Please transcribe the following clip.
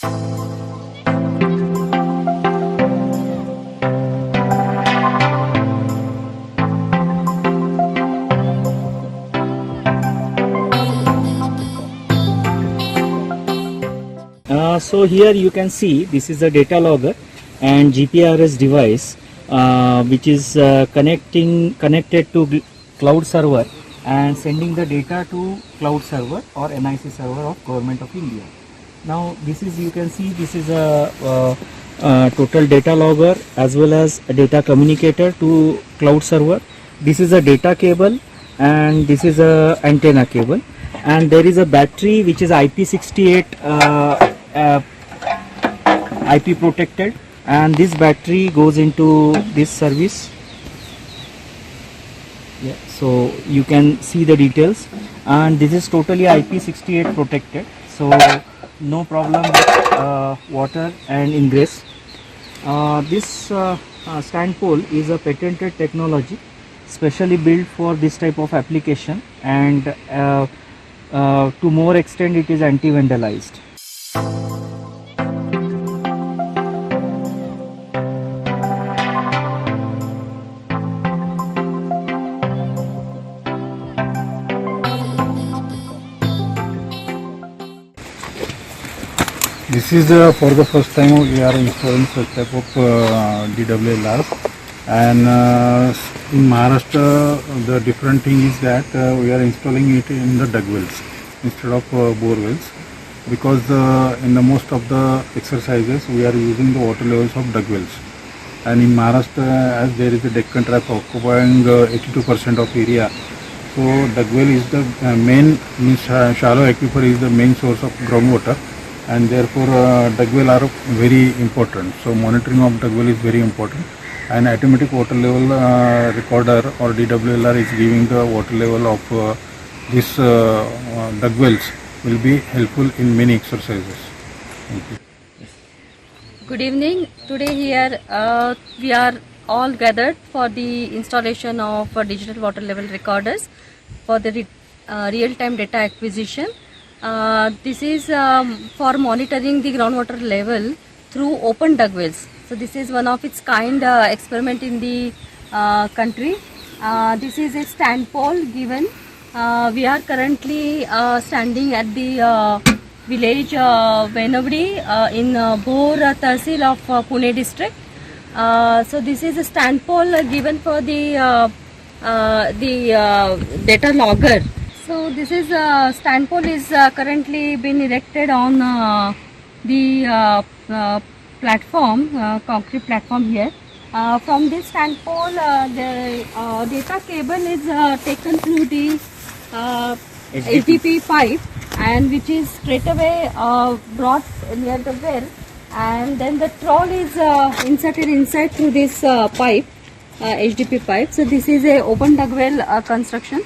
So here you can see this is a data logger and GPRS device which is connected to cloud server and sending the data to cloud server or NIC server of Government of India. Now this is, you can see, this is a total data logger as well as a data communicator to cloud server. This is a data cable and this is a antenna cable, and there is a battery which is IP68 IP protected, and this battery goes into this service. Yeah, so you can see the details, and this is totally IP68 protected, so no problem with water and ingress. This stand pole is a patented technology specially built for this type of application, and to more extent it is anti-vandalized. This is for the first time we are installing such type of DWLR, and in Maharashtra the different thing is that we are installing it in the dug wells instead of bore wells, because in the most of the exercises we are using the water levels of dug wells, and in Maharashtra as there is a Deccan Trap occupying 82% of area, so dug well is the main, means shallow aquifer is the main source of groundwater, and therefore dug well are very important. So monitoring of dug well is very important, and automatic water level recorder or DWLR is giving the water level of this dug wells will be helpful in many exercises. Thank you. Good evening. Today here we are all gathered for the installation of digital water level recorders for the real-time data acquisition. This is for monitoring the groundwater level through open dug wells. So this is one of its kind experiment in the country. This is a stand pole given. We are currently standing at the village Venavdi in Bhor Tahsil of Pune district. So this is a stand pole given for the data logger. So this is stand pole is currently been erected on the platform, concrete platform here. From this stand pole, the data cable is taken through the HDP pipe, and which is straight away brought near the well, and then the trawl is inserted inside through this pipe, HDP pipe. So this is a open dug well construction.